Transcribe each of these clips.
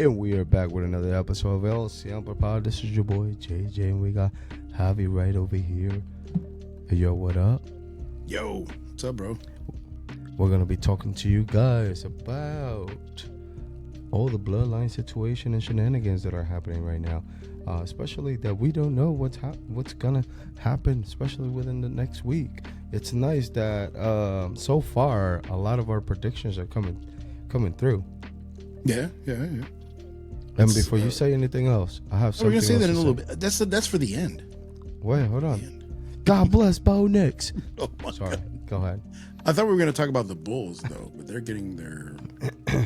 And we are back with another episode of El Siempre Pod. This is your boy JJ, and we got Javi right over here. Hey, yo, what up? Yo, what's up, bro? We're going to be talking to you guys about all the bloodline situation and shenanigans that are happening right now. Especially that we don't know what's going to happen, especially within the next week. It's nice that so far, a lot of our predictions are coming through. Yeah. And before you say anything else, I have something. We're gonna say that in a little bit. That's for the end. Wait, hold on. God bless Bo Nix. Oh my Sorry, God. go ahead. I thought we were gonna talk about the Bulls though, but they're getting their.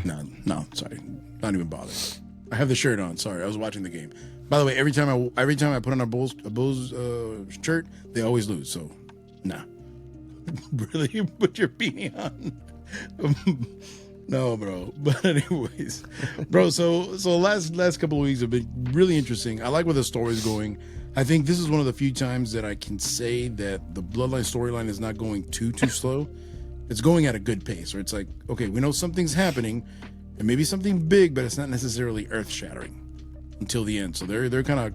No, sorry, not even bothered. I have the shirt on. Sorry, I was watching the game. By the way, every time I put on a Bulls shirt, they always lose. So, nah. Really, put your beanie on. No, bro. But anyways, bro. So last couple of weeks have been really interesting. I like where the story's going. I think this is one of the few times that I can say that the Bloodline storyline is not going too slow. It's going at a good pace. Where it's like, okay, we know something's happening, and maybe something big, but it's not necessarily earth shattering until the end. So they're kind of,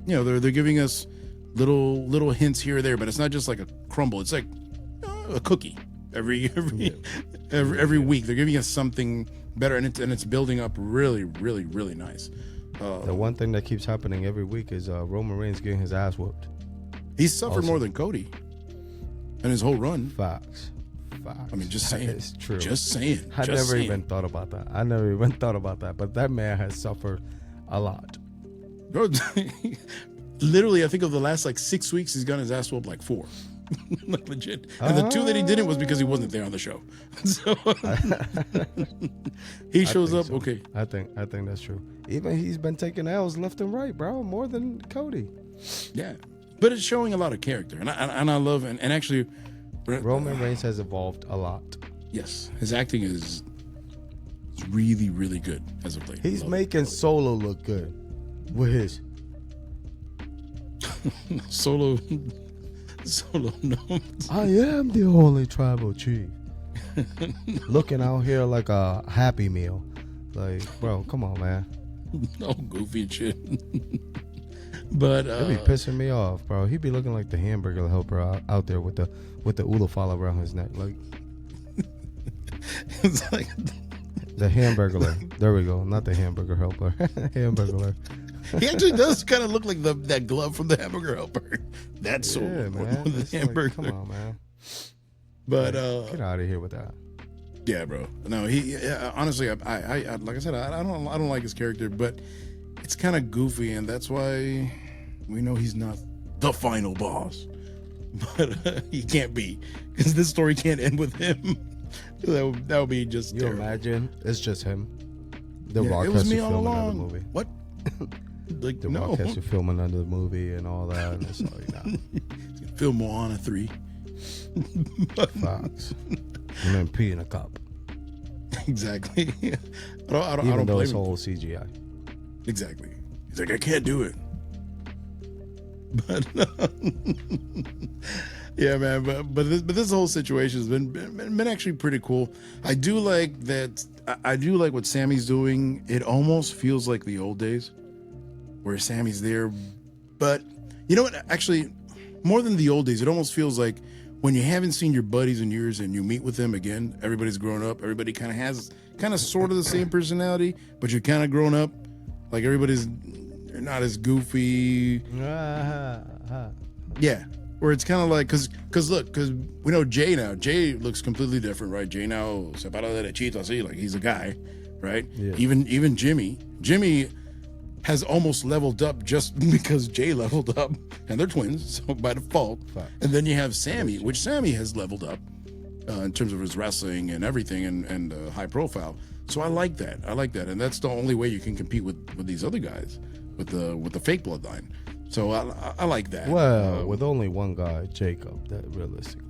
they're giving us little hints here or there, but it's not just like a crumble. It's like a cookie. Every week they're giving us something better, and it's building up really nice. The one thing that keeps happening every week is Roman Reigns getting his ass whooped. He's suffered more than Cody and his whole run. Facts. I mean, just saying. It's true. Just saying. I never even thought about that. But that man has suffered a lot. Bro, literally, I think of the last 6 weeks, he's gotten his ass whooped 4. Like legit. And the 2 that he didn't was because he wasn't there on the show. So he shows up. So. Okay. I think that's true. Even he's been taking L's left and right, bro, more than Cody. Yeah. But it's showing a lot of character. And I love and actually Roman Reigns has evolved a lot. Yes. His acting is really good as of late. He's making Solo look good with his Solo, no. I am the only tribal chief. Looking out here like a Happy Meal. Like, bro, come on, man. No goofy and shit. But it'd be pissing me off, bro. He'd be looking like the hamburger helper out there with the ulafala around his neck. Like, it's like the hamburglar. There we go. Not the hamburger helper. Hamburglar. He actually does kind of look like that glove from the hamburger helper. That's so man. The hamburger. Like, come on, man. But get out of here with that. Yeah, bro. No, he honestly, I like I said, I don't like his character, but it's kind of goofy, and that's why we know he's not the final boss. But he can't be, because this story can't end with him. That would be just. You terrible. Imagine it's just him. The Rock it was has me to all film along. another movie. What? The Rock has to film another movie and all that, and it's like, nah. Film Moana 3. Fox. And then pee in a cup. Exactly. I don't Even though blame it's him. all CGI. Exactly. He's like, I can't do it. But yeah, man. But this whole situation has been actually pretty cool. I do like that. I do like what Sami's doing. It almost feels like the old days, where Sami's there. But you know what? Actually, more than the old days, it almost feels like when you haven't seen your buddies in years and you meet with them again. Everybody's grown up. Everybody kind of has sort of the same personality, but you're kind of grown up. Like everybody's not as goofy. Yeah. Where it's kind of like, because we know Jay now. Jay looks completely different, right? Jay now, se para derechito así, like he's a guy, right? Yeah. Even Jimmy has almost leveled up just because Jay leveled up, and they're twins, so by default. And then you have Sami, which Sami has leveled up in terms of his wrestling and everything, and high profile. So I like that, and that's the only way you can compete with these other guys, with the fake bloodline. So I like that. Well, with only one guy, Jacob, that realistically.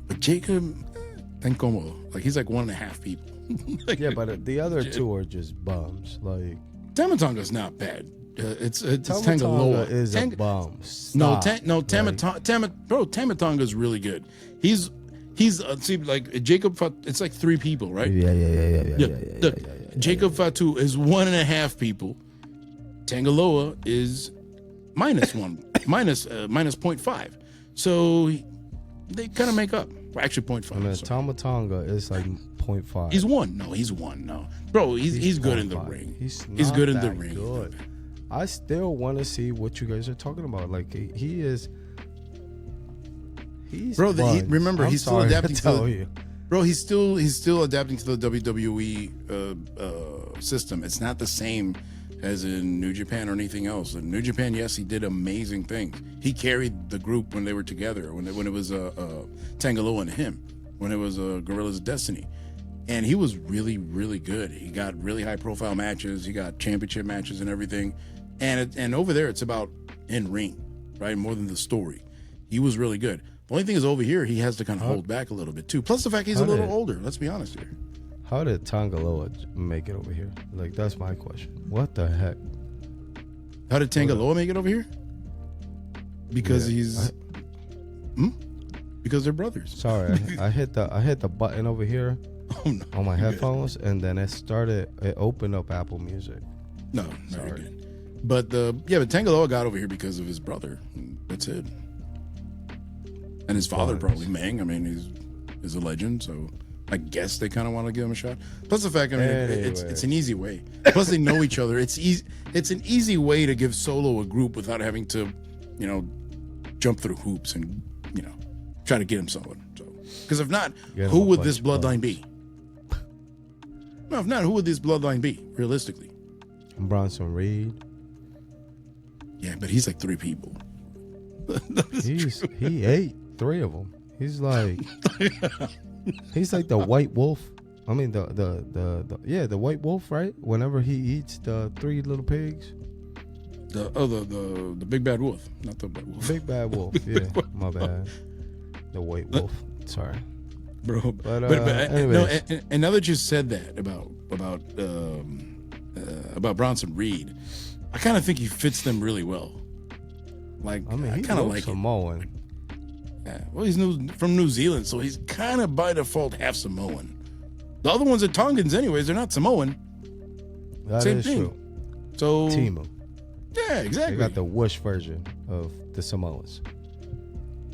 But Jacob, incómodo. Like he's like 1.5 people. Like, yeah, but the other two are just bums. Like Tamatonga's not bad. It's Tangaloa is a bum. Stop. Tamatonga's really good. He's see, like Jacob. It's like 3 people, right? Yeah. Jacob Fatu is 1.5 people. Tangaloa is -1, minus 0.5. So they kind of make up. Well, actually 0.5. And then Tamatonga is like 0.5. He's 1. No, he's 1. No, bro, he's good in the ring. He's good in the ring. Good. I still want to see what you guys are talking about. Like he is. Bro, remember he's still adapting to you. Bro, he's still adapting to the WWE system. It's not the same as in New Japan or anything else. In New Japan, yes, he did amazing things. He carried the group when they were together. When it was Tangaloa and him, when it was Gorilla's Destiny, and he was really, really good. He got really high profile matches. He got championship matches and everything. And over there, it's about in ring, right? More than the story. He was really good. The only thing is over here, he has to kind of hold back a little bit too. Plus the fact he's a little older. Let's be honest here. How did Tangaloa make it over here? Like, that's my question. What the heck? How did Tangaloa make it over here? Because because they're brothers. Sorry, I hit the button over here on my headphones, and then it opened up Apple Music. No, sorry. Good. But Tangaloa got over here because of his brother. That's it. And his father probably Meng. I mean, he's a legend, so I guess they kind of want to give him a shot. Plus the fact, I mean, it's an easy way. Plus they know each other. It's easy. It's an easy way to give Solo a group without having to, jump through hoops and try to get him someone. So, because if not, who would this bloodline be? No, if not, who would this bloodline be realistically? Bronson Reed. Yeah, but he's like 3 people. He ate 3 of them. He's like the white wolf. I mean the white wolf, right? Whenever he eats the 3 little pigs. The big bad wolf, not the bad wolf. Big bad wolf. Yeah, my bad. The white wolf. Sorry, bro. But and now that you said that about Bronson Reed, I kind of think he fits them really well. Like, I kind of like Samoan. Yeah. Well, he's from New Zealand, so he's kind of by default half Samoan. The other ones are Tongans, anyways. They're not Samoan. That Same is thing. True. So Timu. Yeah, exactly. They got the whoosh version of the Samoans.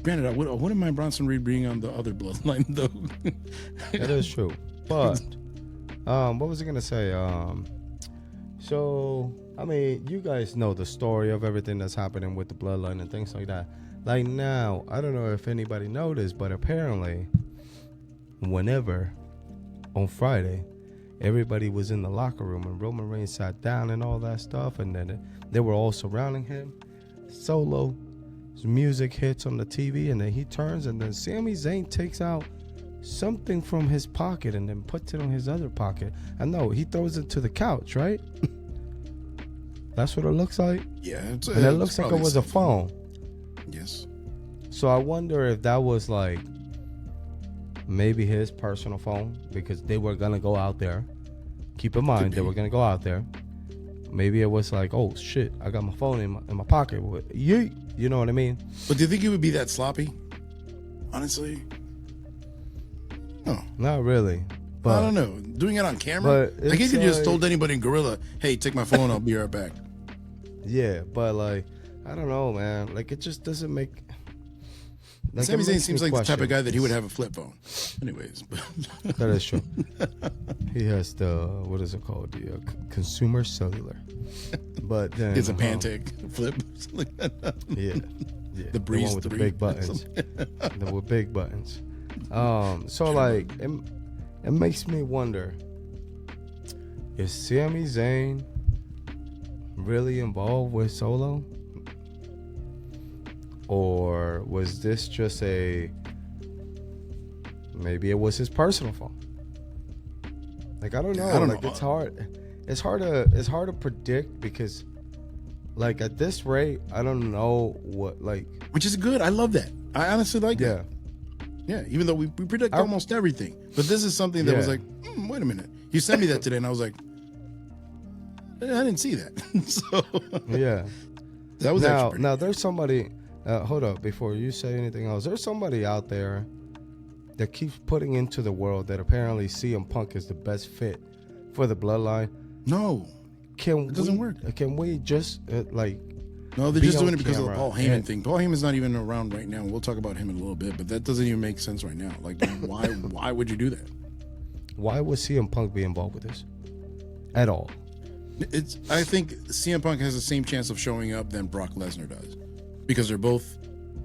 Granted, I wouldn't mind Bronson Reed being on the other bloodline, though. That is true. But what was I gonna say? So I mean, you guys know the story of everything that's happening with the bloodline and things like that. Like now, I don't know if anybody noticed, but apparently, whenever on Friday, everybody was in the locker room and Roman Reigns sat down and all that stuff, and then they were all surrounding him. Solo, his music hits on the TV, and then he turns, and then Sami Zayn takes out something from his pocket and then puts it on his other pocket. I know he throws it to the couch, right? That's what it looks like. Yeah, and it looks like it was a phone. Yes. So I wonder if that was like maybe his personal phone, because they were gonna go out there. Keep in mind, they were gonna go out there. Maybe it was like, oh shit, I got my phone in my pocket. You know what I mean? But do you think he would be that sloppy? Honestly, no, not really. But I don't know. Doing it on camera, like he could just told anybody in Gorilla, "Hey, take my phone. I'll be right back." Yeah, but like, I don't know, man. Like, it just doesn't make. Like, Sami Zayn seems like the type of guy that he would have a flip phone. Anyways, that is true. He has the, what is it called? The consumer cellular. But then it's a Pantec flip. Yeah. The Breeze, the one with the big buttons. With big buttons. So like, it makes me wonder: is Sami Zayn really involved with Solo? Or was this just maybe it was his personal phone? Like, I don't know. Like, it's hard. It's hard to predict, because like at this rate, I don't know what, like, which is good. I love that. I honestly like that. Yeah, even though we predict almost everything. But this is something that was like, wait a minute. You sent me that today and I was like, I didn't see that. So yeah. That was now there's somebody. Hold up, before you say anything else, there's somebody out there that keeps putting into the world that apparently CM Punk is the best fit for the bloodline. No, it doesn't work. Can we just No, they're just doing it because of the camera Paul Heyman thing. Paul Heyman's not even around right now. We'll talk about him in a little bit, but that doesn't even make sense right now. Like, why would you do that? Why would CM Punk be involved with this at all? I think CM Punk has the same chance of showing up than Brock Lesnar does, because they're both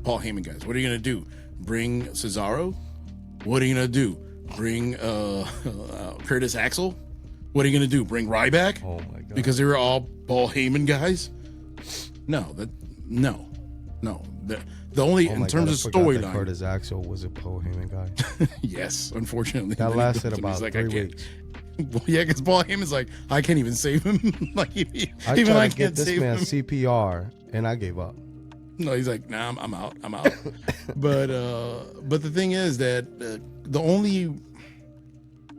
Paul Heyman guys. What are you gonna do? Bring Cesaro? What are you gonna do? Bring Curtis Axel? What are you gonna do? Bring Ryback? Oh my god! Because they were all Paul Heyman guys. No. The only in terms of storyline. Curtis Axel was a Paul Heyman guy. Yes, unfortunately. That lasted about 3 weeks. Well, yeah, because Paul Heyman's like, I can't even save him. Like, I tried to get this man CPR, and I gave up. No, he's like, nah, I'm out. But the thing is that the only,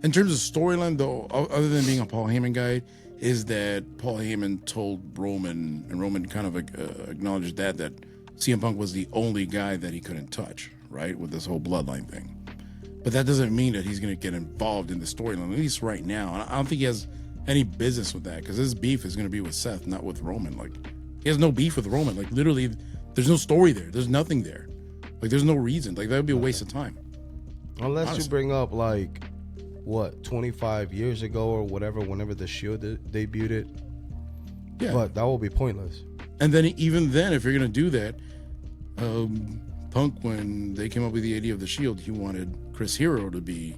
in terms of storyline, though, other than being a Paul Heyman guy, is that Paul Heyman told Roman, and Roman kind of acknowledged that CM Punk was the only guy that he couldn't touch, right, with this whole bloodline thing. But that doesn't mean that he's going to get involved in the storyline, at least right now. And I don't think he has any business with that, because his beef is going to be with Seth, not with Roman. Like, he has no beef with Roman. Like, literally, there's no story there. There's nothing there. Like, there's no reason. Like, that would be a waste of time. Unless honestly. You bring up, like, what, 25 years ago or whatever, whenever the Shield debuted it. Yeah. But that will be pointless. And then, even then, if you're going to do that, Punk, when they came up with the idea of the Shield, he wanted Chris Hero to be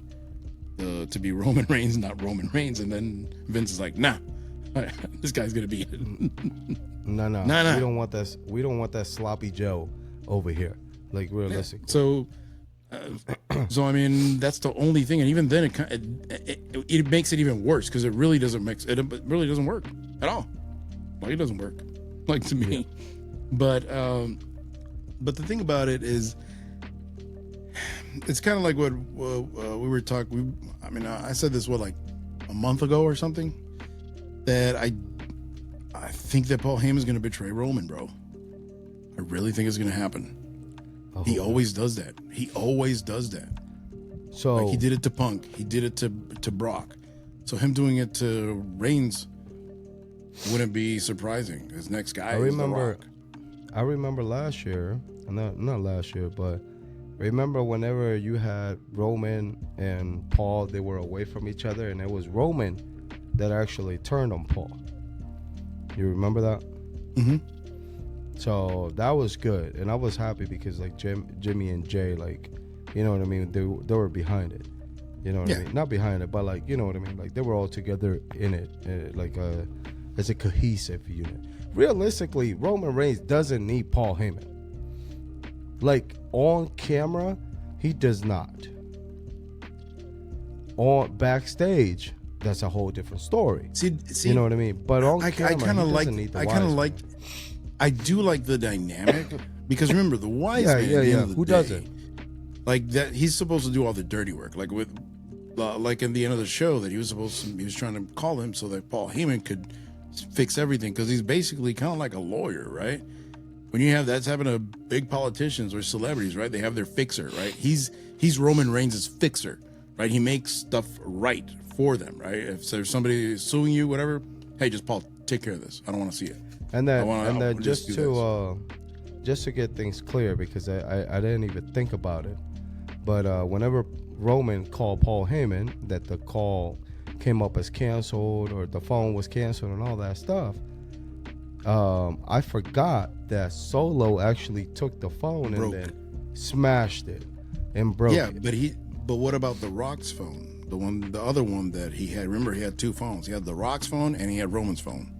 Roman Reigns, not Roman Reigns. And then Vince is like, nah, this guy's going to be it. No. We don't want that. We don't want that sloppy Joe over here. Like, realistically. Yeah. So I mean, that's the only thing, and even then, it makes it even worse, because it really doesn't really doesn't work at all. Like, it doesn't work, like, to me. Yeah. But the thing about it is, it's kind of like what we were talking. I said this like a month ago or something, that I think that Paul Heyman's going to betray Roman, bro. I really think it's going to happen. He always does that. So, like, he did it to Punk. He did it to Brock. So him doing it to Reigns wouldn't be surprising. His next guy is The Rock. I remember last year, not last year, but remember whenever you had Roman and Paul, they were away from each other, and it was Roman that actually turned on Paul. You remember that? Mm-hmm. So that was good, and I was happy because, like, Jimmy and Jay, like, you know what I mean, they were behind it. You know what I mean? Not behind it, but, like, you know what I mean? Like, they were all together in it, like, as a cohesive unit. Realistically, Roman Reigns doesn't need Paul Heyman. Like, on camera, he does not. On backstage, that's a whole different story. See, you know what I mean? But on camera, he doesn't need the I do like the dynamic, because remember, the wise man. Yeah. Who doesn't? Like that, he's supposed to do all the dirty work. Like with, like in the end of the show, that he was trying to call him so that Paul Heyman could fix everything, because he's basically kind of like a lawyer, right? When you have that's happened to big politicians or celebrities, right? They have their fixer, right? He's Roman Reigns' fixer, right? He makes stuff right for them, right? If there's somebody suing you, whatever, hey, just Paul, take care of this. I don't want to see it. And then just to get things clear, because I didn't even think about it, but whenever Roman called Paul Heyman, that the call came up as canceled or the phone was canceled and all that stuff, I forgot that Solo actually took the phone and then smashed it and broke it. But what about The Rock's phone? The other one that he had. Remember, he had two phones. He had The Rock's phone and he had Roman's phone.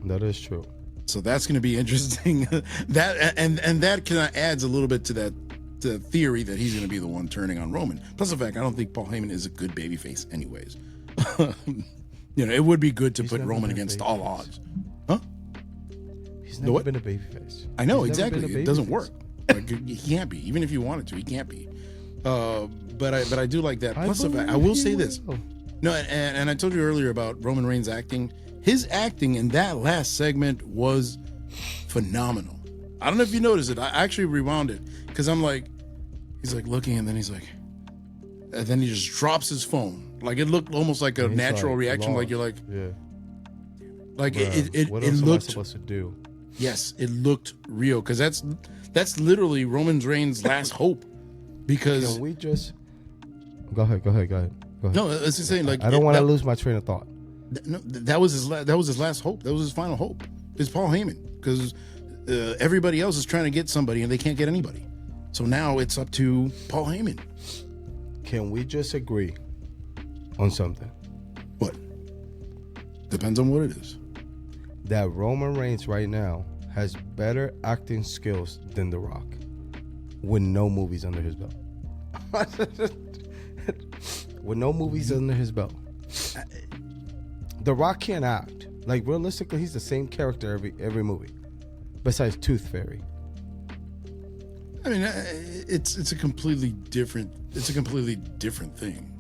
That is true. So that's going to be interesting. That kind of adds a little bit to that theory that he's going to be the one turning on Roman. Plus the fact, I don't think Paul Heyman is a good babyface, anyways. You know, it would be good to put Roman against all odds. Huh? He's never been a babyface. I know, exactly. It doesn't work. Like, he can't be. Even if you wanted to, he can't be. But I do like that. Plus the fact, I will say this. No, and I told you earlier about Roman Reigns acting. His acting in that last segment was phenomenal. I don't know if you noticed it. I actually rewound it, because I'm like, he's like looking, and then he's like, and then he just drops his phone. Like it looked almost like a natural reaction. Lost. Like you're like, yeah. Like what it else looked. am I supposed to do? Yes, it looked real because that's literally Roman Reigns' last hope. Because can we just go ahead? No, it's just saying like I don't want to lose my train of thought. No, that was his last hope. That was his final hope. Is Paul Heyman because everybody else is trying to get somebody and they can't get anybody. So now it's up to Paul Heyman. Can we just agree on something? What? Depends on what it is. That Roman Reigns right now has better acting skills than The Rock with no movies under his belt. With no movies under his belt. The Rock can't act. Like realistically, he's the same character every movie. Besides Tooth Fairy. I mean, it's a completely different thing.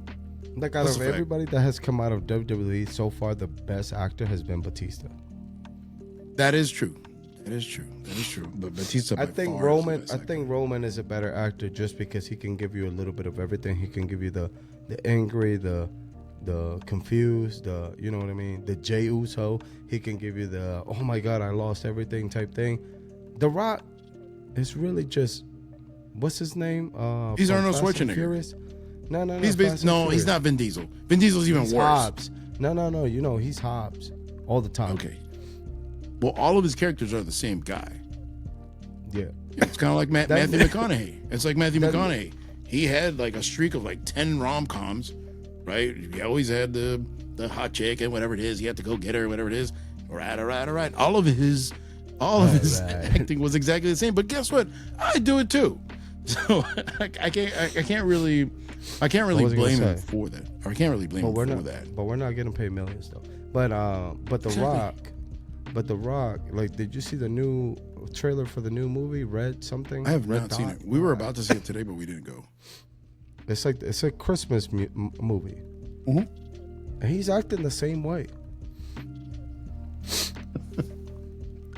Like out of everybody that has come out of WWE so far, the best actor has been Batista. That is true. But Batista, I think Roman is a better actor just because he can give you a little bit of everything. He can give you the angry, the confused, you know what I mean, the Jey Uso. He can give you the oh my god I lost everything type thing. The Rock is really just what's his name? He's Arnold Schwarzenegger. No. He's not Vin Diesel. Vin Diesel's even worse. Hobbs. No. You know he's Hobbs all the time. Okay. Well, all of his characters are the same guy. Yeah. It's kind of like Matthew McConaughey. It's like Matthew McConaughey. He had like a streak of like 10 rom-coms, right? He always had the hot chick and whatever it is. He had to go get her, whatever it is. All right. All of his acting was exactly the same. But guess what? I do it too. So I can't really blame him for that. Or I can't really blame him for that. But we're not getting paid millions though. But The Rock, like, did you see the new trailer for the new movie, Red something? I have not seen it. We were about to see it today, but we didn't go. It's a Christmas movie. Mm-hmm. And he's acting the same way.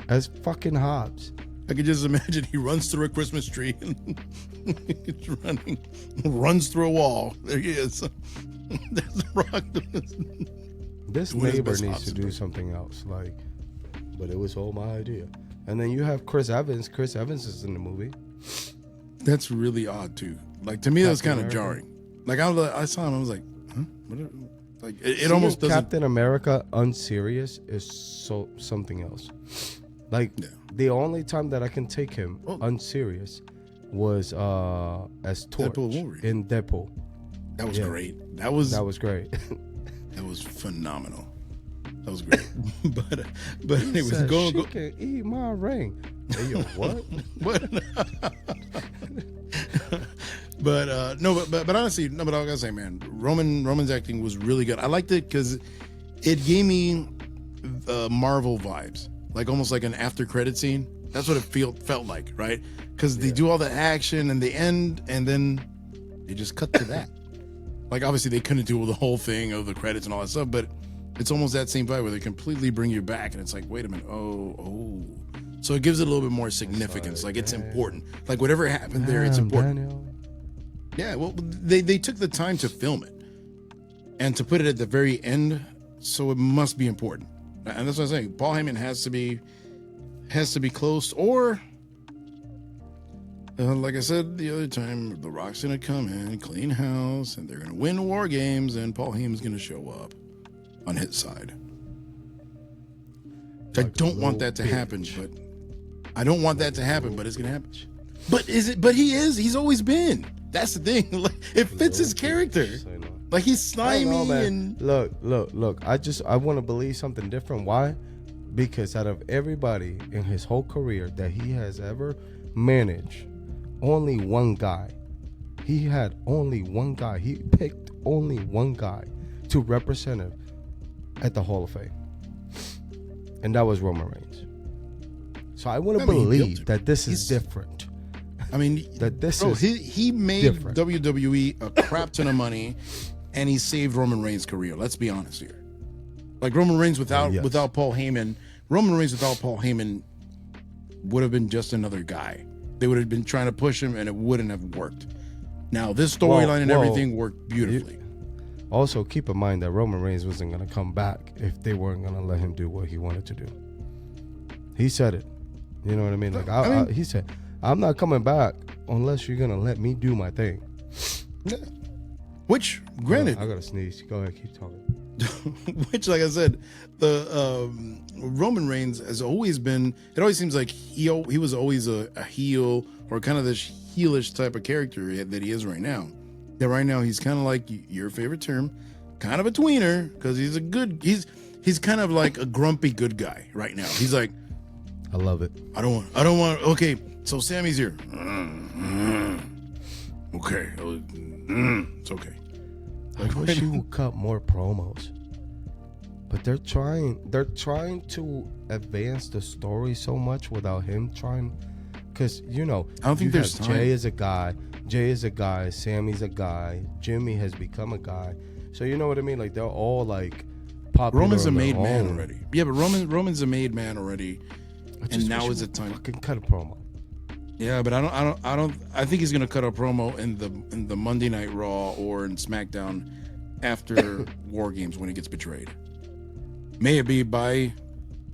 As fucking Hobbs. I could just imagine he runs through a Christmas tree and runs through a wall. There he is. That's The Rock. This neighbor needs to do something else, like. But it was all my idea. And then you have Chris Evans. Chris Evans is in the movie. That's really odd too. Like to me, that's kind of jarring. Like I saw him, I was like, huh? What? Like it almost doesn't. Captain America unserious is so something else. Like the only time that I can take him unserious was as Torch in Deadpool. That was great. That was great. That was phenomenal. That was great. but anyways, go. Can eat my ring. Hey, yo, what? But honestly, but I gotta say, man, Roman's acting was really good. I liked it because it gave me Marvel vibes, like almost like an after credit scene. That's what it felt like, right? Because they do all the action and the end, and then they just cut to that. Like obviously they couldn't do the whole thing of the credits and all that stuff, but it's almost that same vibe where they completely bring you back, and it's like, wait a minute, oh. So it gives it a little bit more significance, like it's important. Like whatever happened there, it's important. Daniel. Yeah, well, they took the time to film it and to put it at the very end, so it must be important. And that's what I'm saying. Paul Heyman has to be close, or like I said the other time, The Rock's gonna come in, clean house, and they're gonna win WarGames, and Paul Heyman's gonna show up on his side. Like I don't want that to happen, but it's gonna happen. But is it? But he's always been. That's the thing. Like, it fits his character. Like he's slimy and look. I want to believe something different. Why? Because out of everybody in his whole career that he has ever managed, only one guy. He had only one guy. He picked only one guy to represent him at the Hall of Fame, and that was Roman Reigns. So I want to believe that this is different. I mean, that this is he made different. WWE a crap ton of money, and he saved Roman Reigns' career. Let's be honest here. Like Roman Reigns without Paul Heyman, would have been just another guy. They would have been trying to push him, and it wouldn't have worked. Now, this storyline and Well, everything worked beautifully. Also, keep in mind that Roman Reigns wasn't going to come back if they weren't going to let him do what he wanted to do. He said it. You know what I mean? Like he said, I'm not coming back unless you're going to let me do my thing. Yeah. Which, granted, I got to sneeze. Go ahead, keep talking. Which, like I said, the Roman Reigns has always been. It always seems like he was always a heel, or kind of this heelish type of character that he is right now. That right now he's kind of like your favorite term, kind of a tweener, because he's kind of like a grumpy good guy right now. He's like, I love it. I don't want. Okay, so Sammy's here. Okay, it's okay. I wish you would cut more promos, but they're trying to advance the story so much without him trying, because I don't think there's time. Jay is a guy, Sammy's a guy, Jimmy has become a guy, so you know what I mean. Like they're all like popular. Roman's a made man already. Yeah, but Roman's a made man already, and now is the time. Fucking cut a promo. Yeah, but I think he's gonna cut a promo in the Monday Night Raw or in SmackDown after WarGames when he gets betrayed. May it be by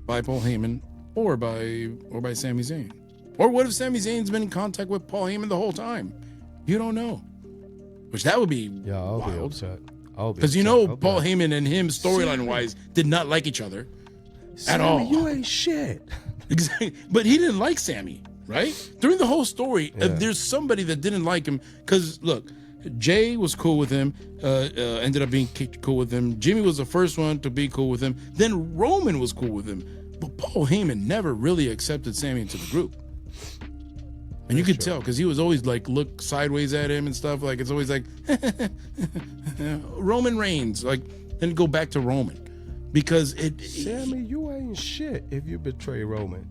Paul Heyman or by Sami Zayn. Or what if Sami Zayn's been in contact with Paul Heyman the whole time? You don't know. Which that would be I'll wild. be upset. Because Paul Heyman and him storyline wise did not like each other at all. You ain't shit. Exactly. But he didn't like Sami. Right? During the whole story, if there's somebody that didn't like him, because look, Jay was cool with him, ended up being cool with him. Jimmy was the first one to be cool with him. Then Roman was cool with him. But Paul Heyman never really accepted Sami into the group. And you could tell, because he was always like, look sideways at him and stuff. Like, it's always like, Roman Reigns. Like, then go back to Roman. Because Sami, you ain't shit if you betray Roman.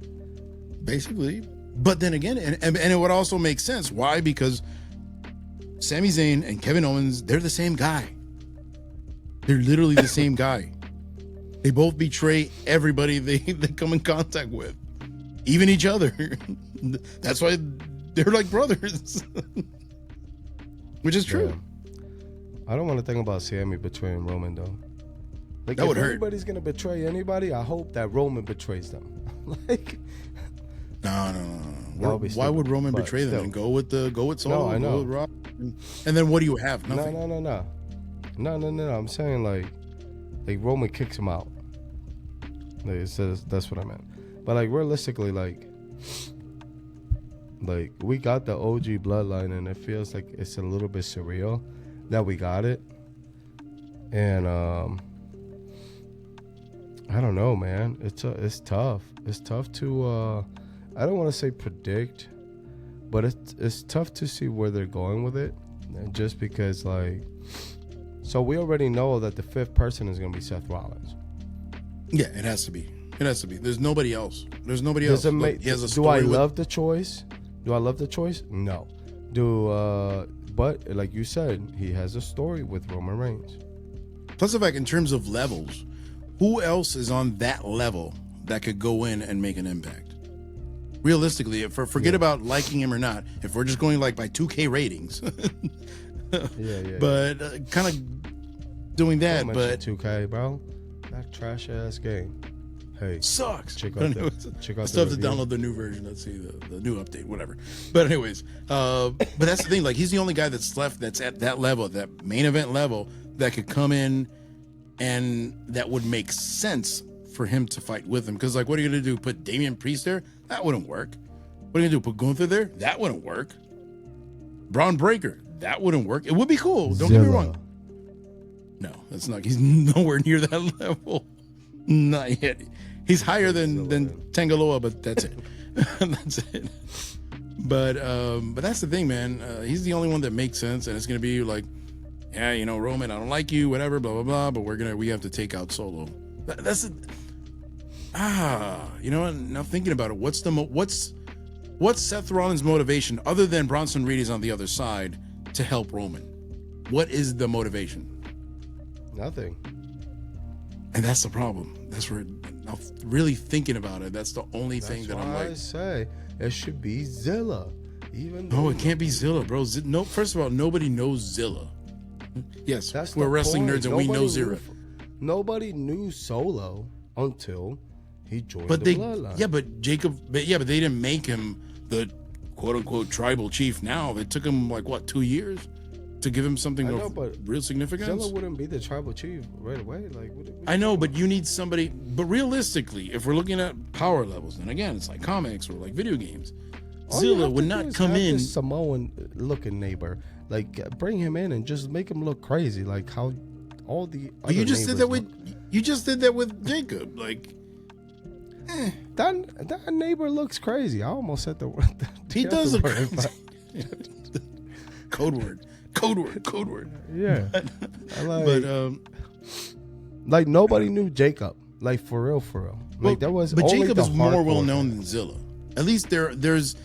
Basically. But then again, and it would also make sense. Why? Because Sami Zayn and Kevin Owens, they're the same guy. They're literally the same guy. They both betray everybody they come in contact with, even each other. That's why they're like brothers, which is true. Yeah. I don't want to think about Sami betraying Roman though. Like, that would hurt. If anybody's gonna betray anybody, I hope that Roman betrays them. Like. No. Why would Roman betray them and go with Solo? No, I know. Go with Rock? And then what do you have? Nothing. No. I'm saying like Roman kicks him out. Like it says, that's what I meant. But like realistically, like we got the OG Bloodline, and it feels like it's a little bit surreal that we got it. And I don't know, man. It's tough. It's tough to. I don't want to say predict, but it's tough to see where they're going with it, just because so we already know that the fifth person is going to be Seth Rollins. Yeah, it has to be. There's nobody else. Do I love the choice? No. But like you said, he has a story with Roman Reigns. Plus the fact, in terms of levels, who else is on that level that could go in and make an impact? Realistically, forget about liking him or not. If we're just going like by 2K ratings, but kind of doing that. But 2K, bro, that trash ass game. Hey, sucks. Check out I still have to download the new version. Let's see the new update, whatever. But anyways, but that's the thing. Like, he's the only guy that's left that's at that level, that main event level, that could come in, and that would make sense for him to fight with him. Because like, what are you gonna do? Put Damian Priest there? That wouldn't work. What are you gonna do? Put Gunther there? That wouldn't work. Braun Breaker? That wouldn't work. It would be cool. Don't get me wrong. No, that's not. He's nowhere near that level. Not yet. He's higher than Tangaloa, but that's it. That's it. But that's the thing, man. He's the only one that makes sense, and it's gonna be like, yeah, Roman, I don't like you, whatever, blah blah blah. But we have to take out Solo. That's it. Now thinking about it, what's Seth Rollins' motivation other than Bronson Reed is on the other side to help Roman? What is the motivation? Nothing. And that's the problem. That's where I'm really thinking about it. That's the only thing that I'm like. I say it should be Zilla. Even No, it can't be Zilla, bro. No, first of all, nobody knows Zilla. Yes, we're wrestling nerds and we know Zilla. Nobody knew Solo until he joined but the Bloodline. But they didn't make him the quote unquote tribal chief. Now it took him like what 2 years to give him something of real significance. Zilla wouldn't be the tribal chief right away. Like I know, but you need somebody. But realistically, if we're looking at power levels, then again, it's like comics or like video games. Zilla would not come in. Samoan looking neighbor, like bring him in and just make him look crazy, like how all the. You just did that with Jacob, like. That neighbor looks crazy. I almost said the word. He does look crazy. Code word. Yeah, like nobody knew Jacob, like for real. Like there was. But Jacob is more well known than Zilla. At least there's.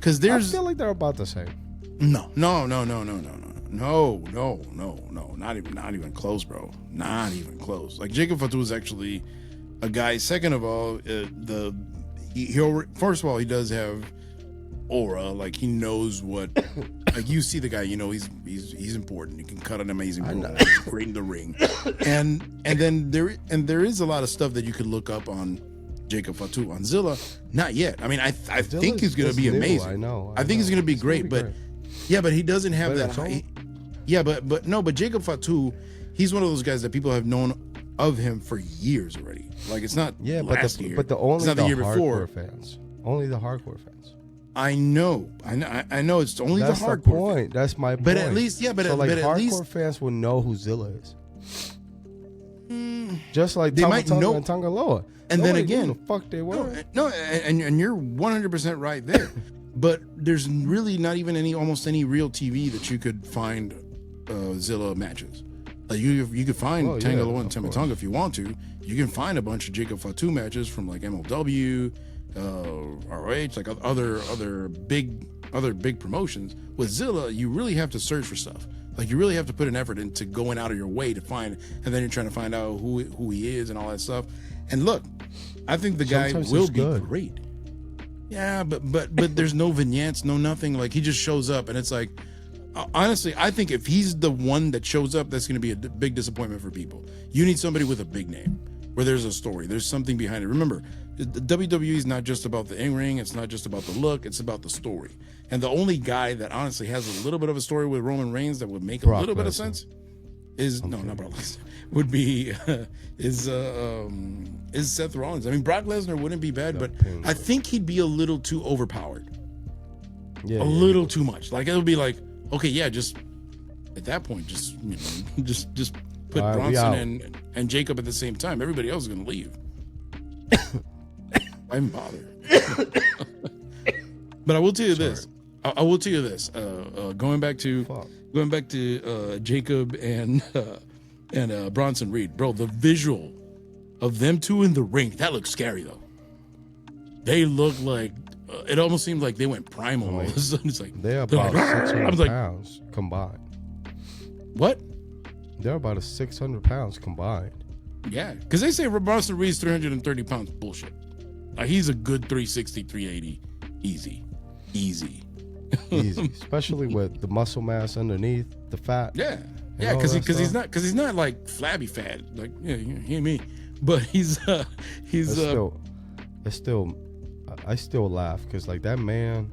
I feel like they're about the same. No, not even close, bro. Not even close. Like Jacob Fatu is actually a guy. Second of all, first of all, he does have aura. Like he knows what. Like you see the guy, you know he's important. He can cut an amazing promo. He's great in the ring, and then there is a lot of stuff that you could look up on Jacob Fatu. On Zilla, not yet. I mean, I think he's gonna be amazing. I know. I think he's gonna be great, but he doesn't have that. But Jacob Fatu, he's one of those guys that people have known of him for years already. Like it's not year, but it's not the year before. Fans, only the hardcore fans. I know. It's only That's the hardcore. The point. That's my point. But at least, so hardcore fans will know who Zilla is. Just like they might know and Tangaloa. And then again, the fuck they were. No, and you're 100% right there. But there's really not even almost any real TV that you could find Zilla matches. Like you could find Tangaloa and Tamatonga if you want to. You can find a bunch of Jacob Fatu matches from like MLW, ROH, like other big promotions. With Zilla, you really have to search for stuff. Like you really have to put an effort into going out of your way to find, and then you're trying to find out who he is and all that stuff. And look, I think the guy will be great. Yeah, but there's no vignettes, no nothing. Like he just shows up, and it's like, honestly, I think if he's the one that shows up, that's going to be a big disappointment for people. You need somebody with a big name, where there's a story, there's something behind it. Remember, the WWE is not just about the in-ring, it's not just about the look, it's about the story. And the only guy that honestly has a little bit of a story with Roman Reigns that would make a little bit of sense is not Brock Lesnar. Would be is Seth Rollins. I mean, Brock Lesnar wouldn't be bad, but I think he'd be a little too overpowered. Yeah, a little too much. Like it would be like, okay, yeah, just at that point, just put Bronson and Jacob at the same time. Everybody else is gonna leave. Why even bother? But I will tell you this. I will tell you this. Going back to Jacob and Bronson Reed, bro. The visual of them two in the ring, that looks scary though. They look like it almost seems like they went primal. All of a sudden, it's like they're about 600 pounds combined. What? They're about 600 pounds combined. Yeah, because they say Bronson Reed's 330 pounds. Bullshit. Like he's a good 360, 380, easy. Easy, especially with the muscle mass underneath the fat. Yeah, because he's not like flabby fat like he and me, but he's I still laugh because like that man,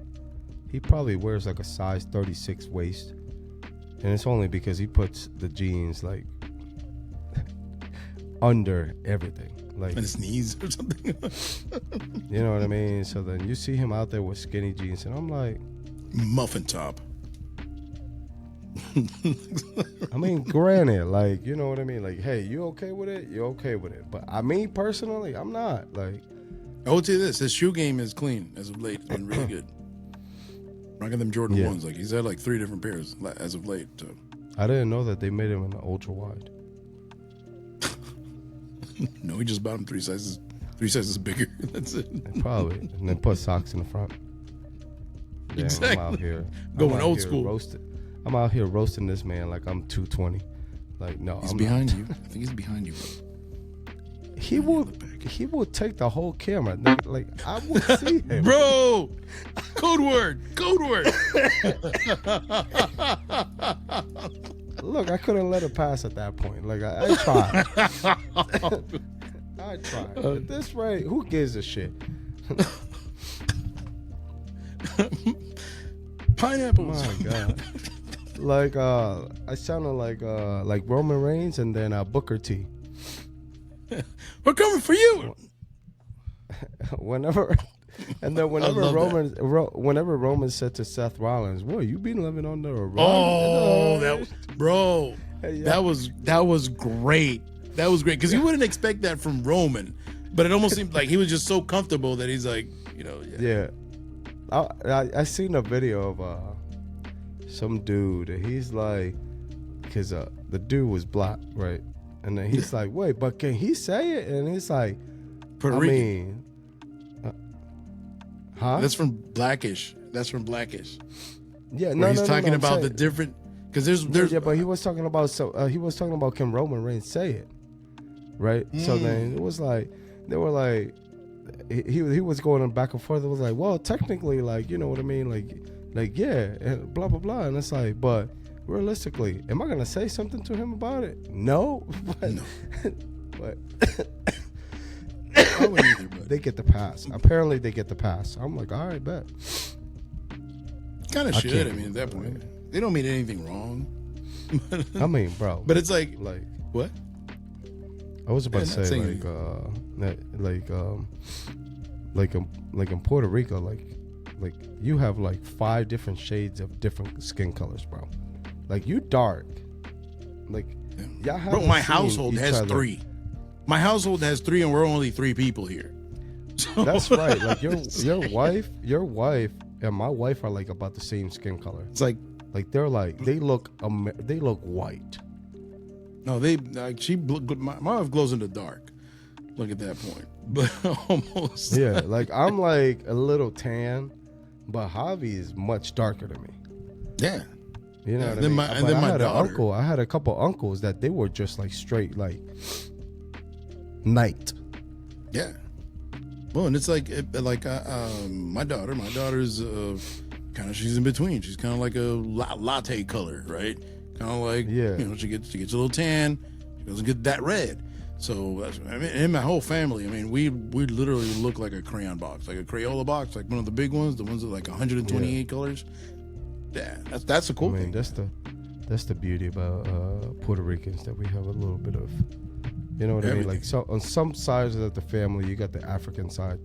he probably wears like a size 36 waist, and it's only because he puts the jeans like under everything. Like and his knees or something. You know what I mean? So then you see him out there with skinny jeans, and I'm like, muffin top. I mean, granted, like, you know what I mean? Like, hey, you okay with it? You're okay with it. But I mean, personally, I'm not. Like, I will tell you this: his shoe game is clean as of late. It's been really good. Rocking them Jordan 1s. Like he's had like 3 different pairs as of late. So. I didn't know that they made him an ultra wide. No, he just bought him 3 sizes bigger. That's it. Probably. And then put socks in the front. Damn, exactly. I'm out here going old school. I'm out here roasting this man like I'm 220. Like, no, he's behind you. I think he's behind you, bro. he will take the whole camera. Like I will see him, bro. Code word. Look, I couldn't let it pass at that point. Like I tried. I tried. At this rate, who gives a shit? Pineapples. My God. Like I sounded like Roman Reigns and then Booker T. We're coming for you. Whenever Roman said to Seth Rollins, "Boy, you been living under a rock." Oh, bro, Yeah. that was great. That was great because you wouldn't expect that from Roman, but it almost seemed like he was just so comfortable that he's like, Yeah. I seen a video of some dude. And he's like, because the dude was black, right? And then he's like, wait, but can he say it? And he's like, Puerto Rican. Huh? That's from Blackish. Yeah, Where no, he's no, talking no, about the different because there's yeah, but he was talking about can Roman Reigns say it, right? So then it was like they were like he was going back and forth. It was like, well, technically, like, you know what I mean, like yeah, and blah blah blah, and it's like, but realistically, am I gonna say something to him about it? No, but I wouldn't either, but they get the pass. Apparently, they get the pass. I'm like, all right, bet. Kind of should. I mean, at that point, they don't mean anything wrong. I mean, bro. But it's like what? I was about to say like in Puerto Rico, like you have like 5 different shades of different skin colors, bro. Like you dark, like y'all have. Bro, my household has 3. My household has 3, and we're only 3 people here. So, that's right. Like your wife, and my wife are like about the same skin color. It's like they look white. No, my wife glows in the dark. Look at that point, but almost. Yeah, like I'm like a little tan, but Javi is much darker than me. Yeah, you know what I mean. And then my daughter. I had a couple uncles that they were just like straight like night. Yeah. Well, and it's like my daughter's kind of, she's in between. She's kind of like a latte color, right? Kind of like, she gets a little tan. She doesn't get that red. So in my whole family, I mean, we literally look like a crayon box, like a Crayola box, like one of the big ones, the ones that like 128 colors. Yeah, that's the cool thing. That's the beauty about Puerto Ricans, that we have a little bit of, you know what I mean? Like, so on some sides of the family, you got the African side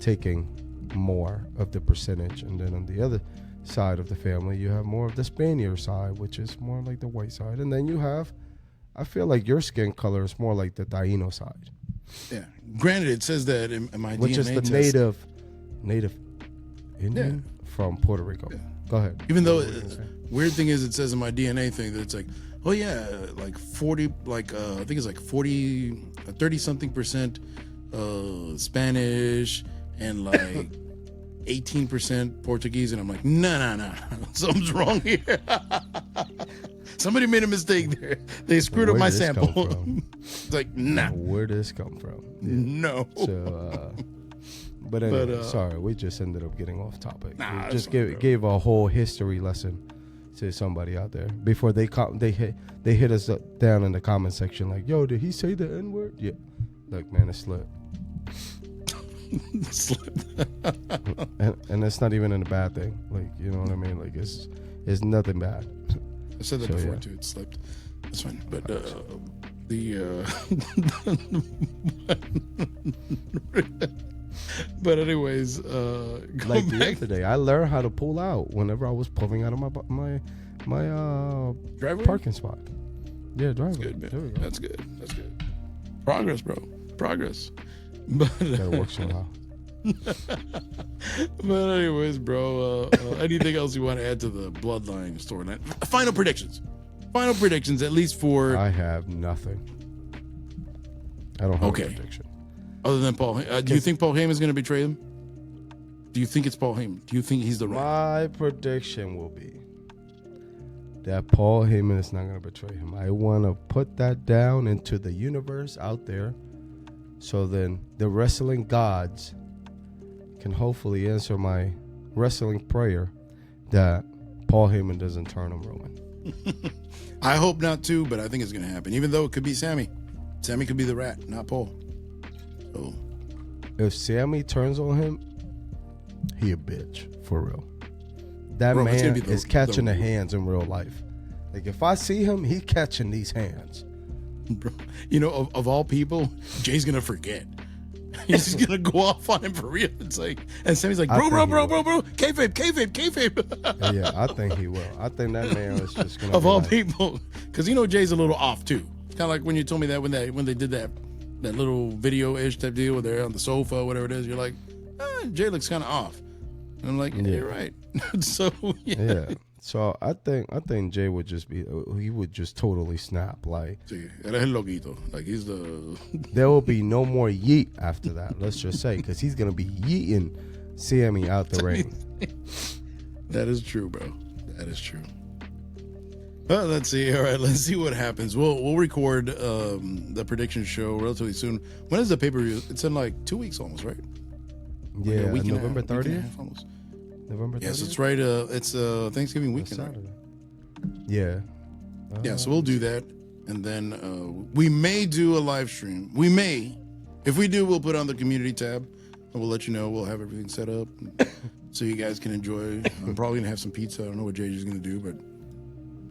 taking more of the percentage, and then on the other side of the family, you have more of the Spaniard side, which is more like the white side, and then you have, I feel like your skin color is more like the Taino side. Yeah. Granted, it says that in my which DNA is the test, native Indian from Puerto Rico. Yeah. Go ahead. Even though weird thing is, it says in my DNA thing that it's like, oh yeah, like 40, like I think it's like 30-something% Spanish and like 18% Portuguese, and I'm like, no, something's wrong here. Somebody made a mistake there. They screwed up my sample. It's like, nah. Where did this come from? Yeah. No. So, but anyway, sorry, we just ended up getting off topic. Nah, we just gave a whole history lesson to somebody out there before they hit us down in the comment section like, yo, did he say the N-word? Yeah. Look, man, it slipped. and it's not even in a bad thing. Like, you know what I mean? Like, it's nothing bad. I said that before too. It slipped. That's fine. But but anyways, like the other day, I learned how to pull out whenever I was pulling out of my driveway parking spot. Yeah, driveway. That's good, man. That's good. Progress, bro. Progress. But gotta work somehow. But anyways, bro, anything else you want to add to the Bloodline storyline? Final predictions, at least for. I have nothing. I don't have a prediction. Other than Paul, do you think Paul Heyman is going to betray them? Do you think it's Paul Heyman? Do you think he's the right? My prediction will be that Paul Heyman is not going to betray him. I want to put that down into the universe out there. So then the wrestling gods can hopefully answer my wrestling prayer that Paul Heyman doesn't turn him Roman. I hope not too, but I think it's going to happen. Even though it could be Sami. Sami could be the rat, not Paul. So if Sami turns on him, he a bitch for real. That Bro, man is catching the hands in real life. Like if I see him, he catching these hands. Bro, you know, of all people, Jay's gonna forget. He's just gonna go off on him for real. It's like, and Sami's like, bro, kayfabe. Yeah, I think he will. I think that man is just gonna. Of all people, because you know Jay's a little off too. It's kind of like when you told me that when they did that little video-ish type deal where they're on the sofa, whatever it is. You're like, Jay looks kind of off. And I'm like, yeah, you're right. So yeah. So I think Jay would just he would just totally snap. Like, sí, eres el loquito. Like he's the. There will be no more yeet after that. Let's just say, because he's gonna be yeeting Sami out the ring. That is true, bro. That is true. Well, let's see. All right, let's see what happens. We'll record the prediction show relatively soon. When is the pay-per-view? It's in like 2 weeks almost, right? Yeah, like November 30th. November 30th? Yes, it's right. It's Thanksgiving weekend. Right? Yeah. Yeah, so we'll do that, and then we may do a live stream. We may. If we do, we'll put on the community tab, and we'll let you know. We'll have everything set up, so you guys can enjoy. I'm probably gonna have some pizza. I don't know what JJ's gonna do, but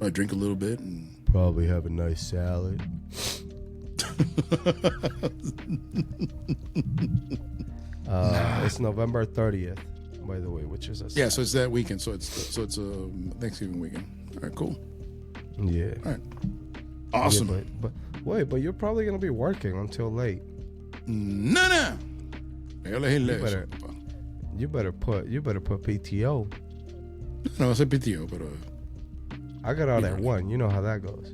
I drink a little bit and probably have a nice salad. It's November 30th, by the way, which is a Saturday. So it's that weekend. So it's Thanksgiving weekend. All right, cool. Yeah. All right. Awesome. Yeah, but you're probably gonna be working until late. No. You better put PTO. No, I said PTO, but I got out at 1. You know how that goes.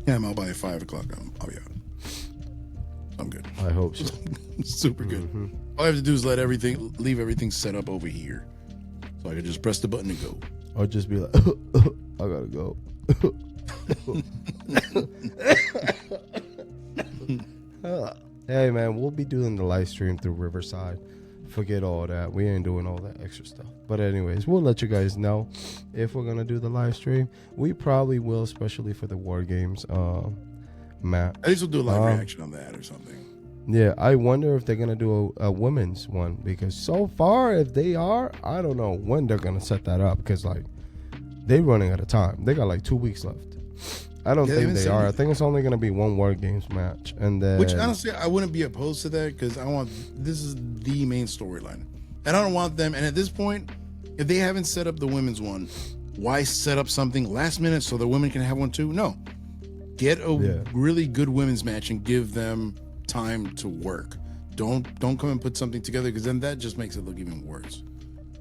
Yeah, I'm out by 5 o'clock. I'll be out. I'm good. I hope so. Super good. Mm-hmm. All I have to do is leave everything set up over here, so I can just press the button and go. Or just be like, I gotta go. Hey man, we'll be doing the live stream through Riverside. Forget all that. We ain't doing all that extra stuff. But anyways, we'll let you guys know if we're gonna do the live stream. We probably will, especially for the WarGames Matt. At least we'll do a live reaction on that or something. Yeah, I wonder if they're gonna do a women's one, because so far, if they are, I don't know when they're gonna set that up, because like they're running out of time. They got like 2 weeks left. I don't think they are. I think it's only gonna be one WarGames match, and then which honestly I wouldn't be opposed to that, because this is the main storyline, and I don't want them. And at this point, if they haven't set up the women's one, why set up something last minute so the women can have one too? No, get a really good women's match and give them time to work. Don't come and put something together, because then that just makes it look even worse.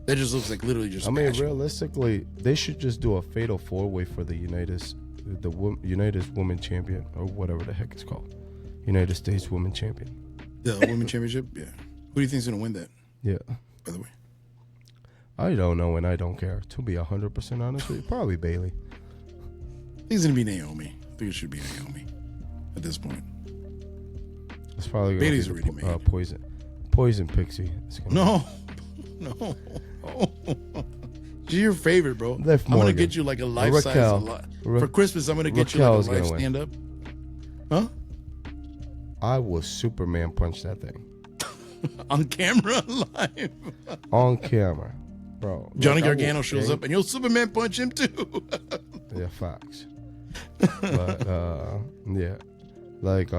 That just looks like literally just. I mean, realistically, they should just do a fatal 4-way for the United Women Champion, or whatever the heck it's called, United States Women Champion. The Women Championship. Yeah. Who do you think's gonna win that? Yeah. By the way, I don't know, and I don't care. To be 100% honest with you, probably Bailey. I think it's gonna be Naomi. I think it should be Naomi at this point. It's probably Bailey's already made. Poison Pixie. No. She's your favorite, bro. I'm gonna get you like a life size for Christmas. I'm gonna get you like a life stand up. Huh? I will Superman punch that thing on camera, live. On camera, bro. Johnny Gargano shows up and you'll Superman punch him too. Yeah, facts. But yeah, like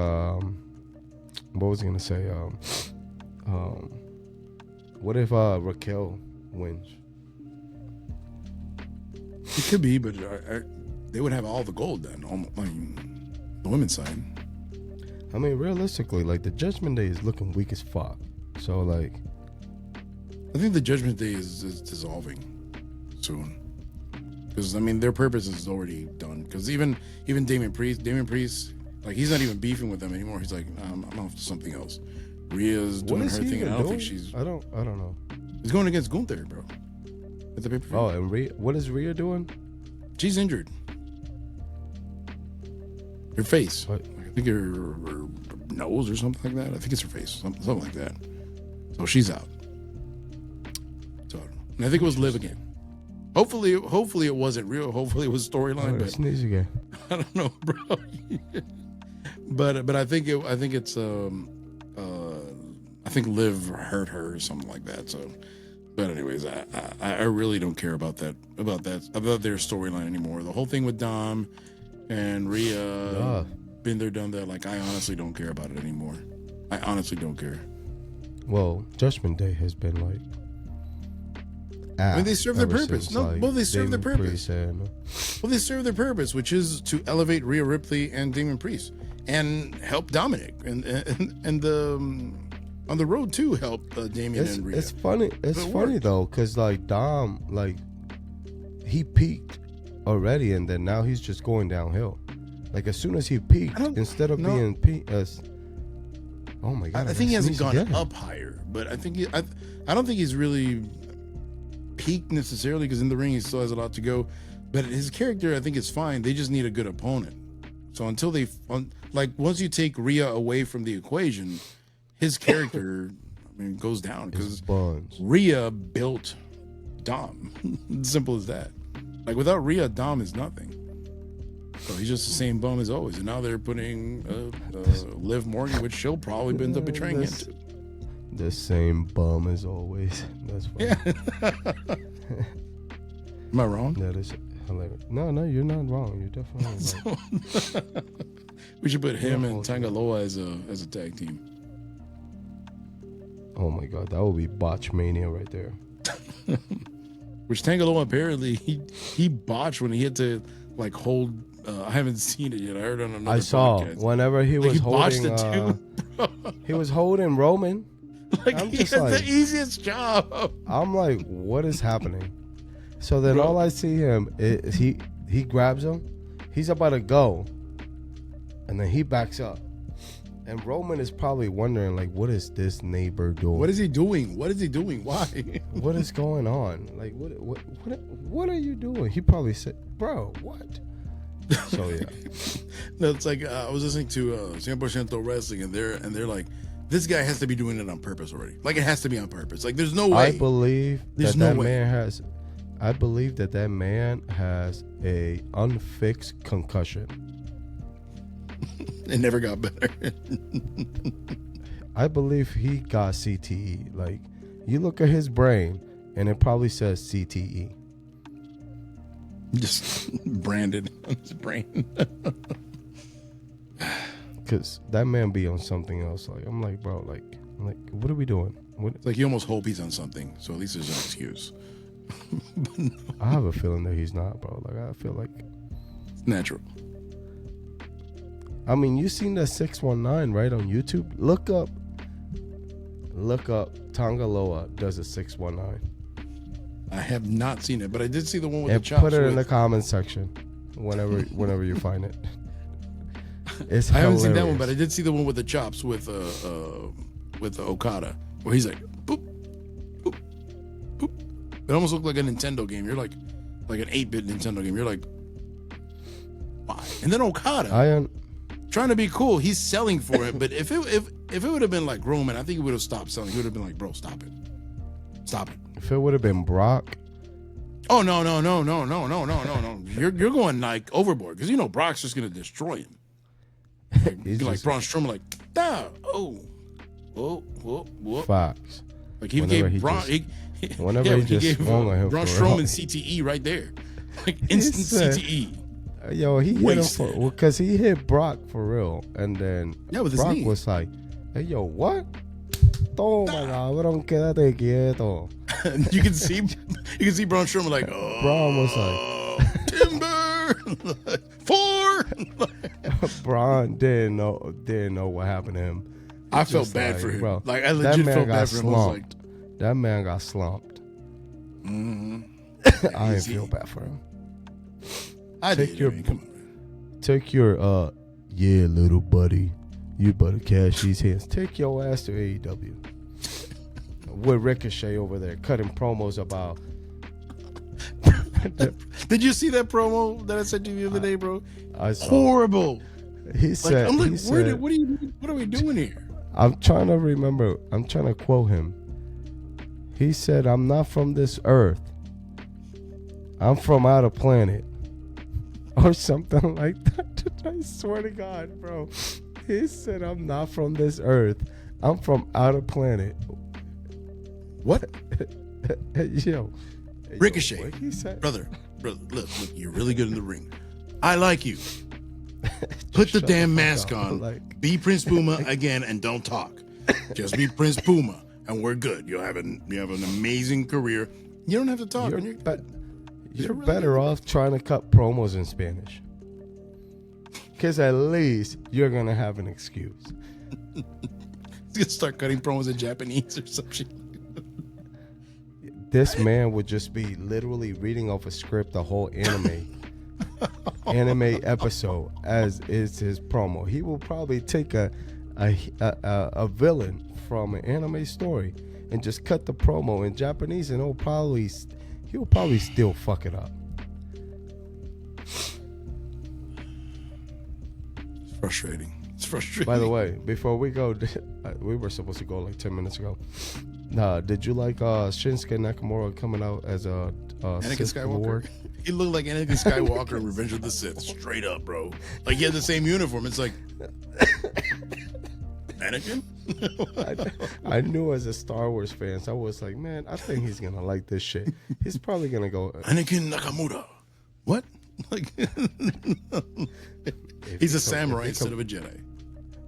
what was I gonna say? What if Raquel wins? It could be, but they would have all the gold then. The women's side. I mean, realistically, like the Judgment Day is looking weak as fuck. So like, I think the Judgment Day is dissolving soon, because I mean their purpose is already done. Because even Damian Priest, like he's not even beefing with them anymore. He's like, I'm off to something else. Rhea's doing her thing, and I don't think she's. I don't know. He's going against Gunther, bro. At the pay-per-view. Oh, and Rhea, what is Rhea doing? She's injured. Her face. What? I think her nose or something like that. I think it's her face, something like that. So she's out. So and I think it was Liv again. Hopefully it wasn't real. Hopefully it was storyline. But sneeze again. I don't know, bro. but I think it's I think Liv hurt her or something like that. So, but anyways, I really don't care about their storyline anymore. The whole thing with Dom and Rhea, been there, done that. Like, I honestly don't care about it anymore. I honestly don't care. Well, Judgment Day has been like. I mean, they serve their purpose. No, like, well, they serve their purpose. Well, they serve their purpose, which is to elevate Rhea Ripley and Damon Priest and help Dominic and the on the road to help Damian and Rhea. It's funny. It's funny though, because like Dom, like he peaked already, and then now he's just going downhill. Like as soon as he peaked, instead of being peaked as, oh my god, I think he hasn't gone up higher, but I don't think he's really peaked necessarily, because in the ring he still has a lot to go. But his character, I think, is fine. They just need a good opponent. So until once you take Rhea away from the equation, his character, I mean, goes down, because Rhea built Dom. Simple as that. Like without Rhea, Dom is nothing. So he's just the same bum as always. And now they're putting Liv Morgan, which she'll probably end up betraying him too. The same bum as always. That's funny. Yeah. Am I wrong? That is hilarious. No, you're not wrong. You're definitely right. We should put him and Tangaloa as a tag team. Oh my god, that would be botch mania right there. Which Tangaloa apparently he botched when he had to like hold. I haven't seen it yet. I heard on another. I saw podcast. Whenever he was holding. Botched it too, he was holding Roman. Like he has the easiest job. I'm like, what is happening? So then all I see him is he grabs him. He's about to go, and then he backs up. And Roman is probably wondering, like, what is this neighbor doing? What is he doing? What is he doing? Why? What is going on? Like, what are you doing? He probably said, bro, what? So yeah. No, it's like I was listening to 100% Wrestling, and they're like, this guy has to be doing it on purpose already. Like it has to be on purpose. Like there's no way. I believe that man has a unfixed concussion. It never got better. I believe he got CTE. Like you look at his brain and it probably says CTE. Just branded on his brain. Cause that man be on something else. Like I'm like, bro, like what are we doing? It's like you almost hope he's on something, so at least there's an excuse. No. I have a feeling that he's not, bro. Like I feel like it's natural. I mean, you seen that 619 right on YouTube? Look up Tangaloa does a 619. I have not seen it, but I did see the one with the chops. Put it in the comments section whenever you find it. It's I haven't seen that one, but I did see the one with the chops with Okada, where he's like, boop, boop, boop. It almost looked like a Nintendo game. You're like an 8-bit Nintendo game. You're like, why? And then Okada, trying to be cool, he's selling for it. But if it would have been like Roman, I think he would have stopped selling. He would have been like, bro, stop it. If it would have been Brock. Oh no. You're going like overboard, because you know Brock's just gonna destroy him. Like Braun Strowman, like, whoa. Facts. Like he gave Braun, he gave Braun Strowman CTE right there, like instant CTE. Yo, he hit him because he hit Brock for real, and then Brock was like, "Hey, yo, what? Toma, cabrón, quédate quieto." You can see Braun Strowman like, oh, Braun was like, timber 4. Braun didn't know what happened to him. I felt bad for him, bro. Like I legit felt bad for him. I was like, that man got slumped. Mm-hmm. I didn't feel bad for him. Take your little buddy, you better cash these hands. Take your ass to AEW. With Ricochet over there cutting promos about. Did you see that promo that I sent you the other day, bro? I saw. Horrible. He said, I'm like, he said, what are we doing here? I'm trying to remember. I'm trying to quote him. He said, "I'm not from this earth. I'm from outer planet," or something like that. I swear to God, bro. He said, "I'm not from this earth. I'm from outer planet." What? Yo, Ricochet. what he said? Brother, look, you're really good in the ring. I like you. Put the damn mask on. Like, be Prince Puma again and don't talk. Just be Prince Puma and we're good. You have an amazing career. You don't have to talk. You're, You're really better good. off trying to cut promos in Spanish. Because at least you're going to have an excuse. He's going to start cutting promos in Japanese or some shit. This man would just be literally reading off a script the whole anime episode as is his promo. He will probably take a villain from an anime story and just cut the promo in Japanese, and he'll probably still fuck it up. It's frustrating. It's frustrating. By the way, before we go, we were supposed to go like 10 minutes ago. Did you like Shinsuke Nakamura coming out as a Anakin Sith Skywalker? Lord? He looked like Anakin Skywalker in Revenge of the Sith, straight up, bro. Like he had the same uniform. It's like Anakin. I knew as a Star Wars fan, so I was like, man, I think he's gonna like this shit. He's probably gonna go Anakin Nakamura. What? Like he's a samurai instead of a Jedi.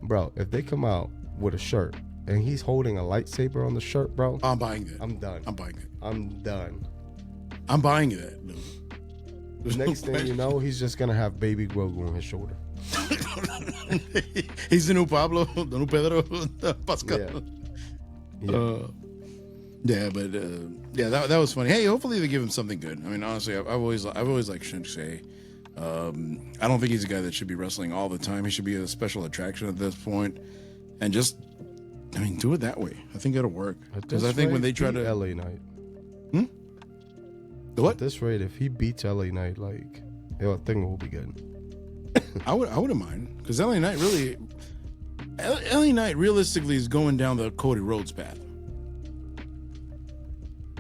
Bro, if they come out with a shirt and he's holding a lightsaber on the shirt, bro, I'm buying that. I'm done. I'm buying it. I'm done. I'm buying that. No. The next thing you know, he's just gonna have baby Grogu on his shoulder. He's the new Pablo, the new Pedro Pascal. Yeah. That was funny. Hey, hopefully they give him something good. I mean, honestly, I've always liked Shinsuke. I don't think he's a guy that should be wrestling all the time. He should be a special attraction at this point, and just, I mean, do it that way. I think it'll work. Because I think when they try to LA Knight. The what? At this rate, if he beats LA Knight, like, I think it will be good. I wouldn't mind, because LA Knight realistically is going down the Cody Rhodes path,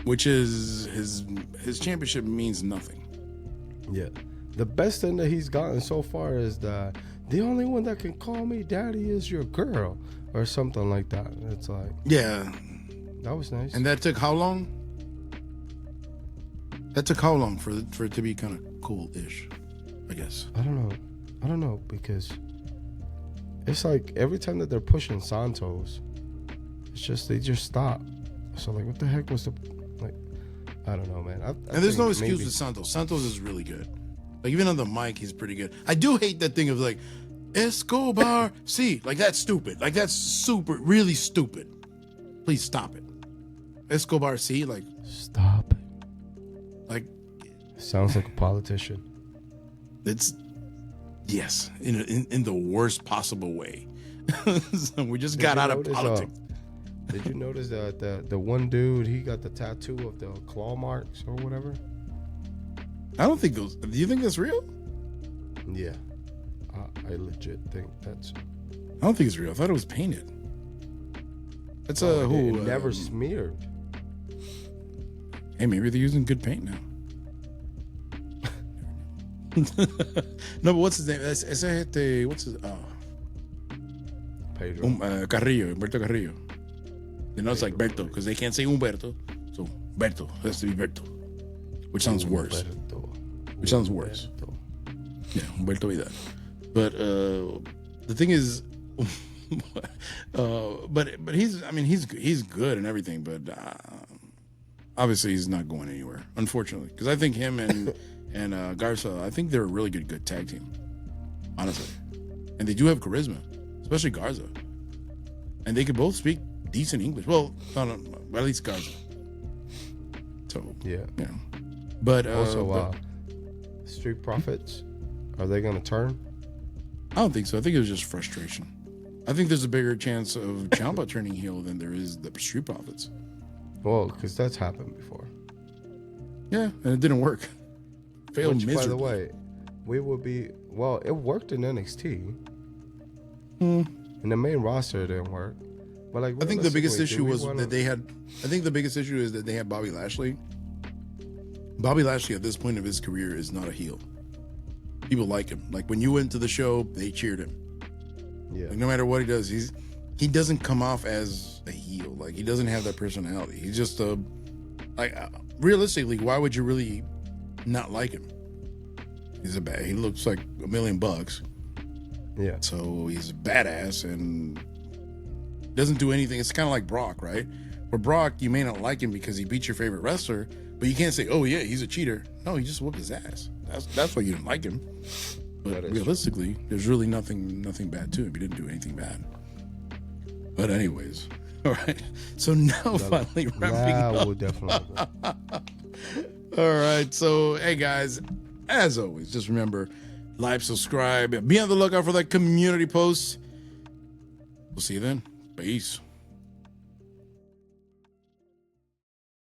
which is his championship means nothing. Yeah, the best thing that he's gotten so far is that the only one that can call me daddy is your girl, or something like that. It's like, yeah, that was nice. And that took how long? That took how long for it to be kind of cool-ish, I guess. I don't know, because it's like every time that they're pushing Santos, it's just they just stop. So like, what the heck was the, like, I don't know, man. And there's no excuse with Santos. Santos is really good. Like even on the mic, he's pretty good. I do hate that thing of like Escobar, see, like that's stupid. Like that's really stupid. Please stop it. Escobar, see, like stop. Like sounds like a politician. It's yes, in the worst possible way. So we just got out of politics. Did you notice that the one dude, he got the tattoo of the claw marks or whatever? I don't think those. Do you think that's real? Yeah, I legit think that's. I don't think it's real. I thought it was painted. That's who never smeared. Hey, maybe they're using good paint now. No, but what's his name? What's his? Pedro. Carrillo, Humberto Carrillo. You know, it's like Berto, because they can't say Humberto. So Berto has to be Berto. Which sounds worse. Which sounds worse. Yeah, Humberto Vidal. But the thing is, but he's good and everything, but obviously he's not going anywhere, unfortunately. Because I think him and Garza, I think they're a really good tag team, honestly. And they do have charisma, especially Garza. And they could both speak decent English. Well, no, at least Garza. So yeah. But also, Street Profits, are they gonna turn? I don't think so. I think it was just frustration. I think there's a bigger chance of Ciampa turning heel than there is the Street Profits. Well, because that's happened before. Yeah, and it didn't work. Failed miserably. By the way, we would be, well, it worked in NXT. In the main roster, it didn't work. But like, I think the biggest issue was wanna... that they had. I think the biggest issue is that they had Bobby Lashley. Bobby Lashley at this point of his career is not a heel. People like him. Like when you went to the show, they cheered him. Yeah. Like no matter what he does, he doesn't come off as a heel. Like he doesn't have that personality. He's just a realistically, why would you really not like him? He looks like $1 million. Yeah. So he's a badass and doesn't do anything. It's kind of like Brock, right? Where Brock, you may not like him because he beat your favorite wrestler, but you can't say, "Oh yeah, he's a cheater." No, he just whooped his ass. That's why you didn't like him. But realistically, there's really nothing bad to him. He didn't do anything bad. But anyways, all right. So now finally wrapping up. We'll definitely. All right. So hey guys, as always, just remember, like, subscribe, be on the lookout for that community post. We'll see you then. Peace.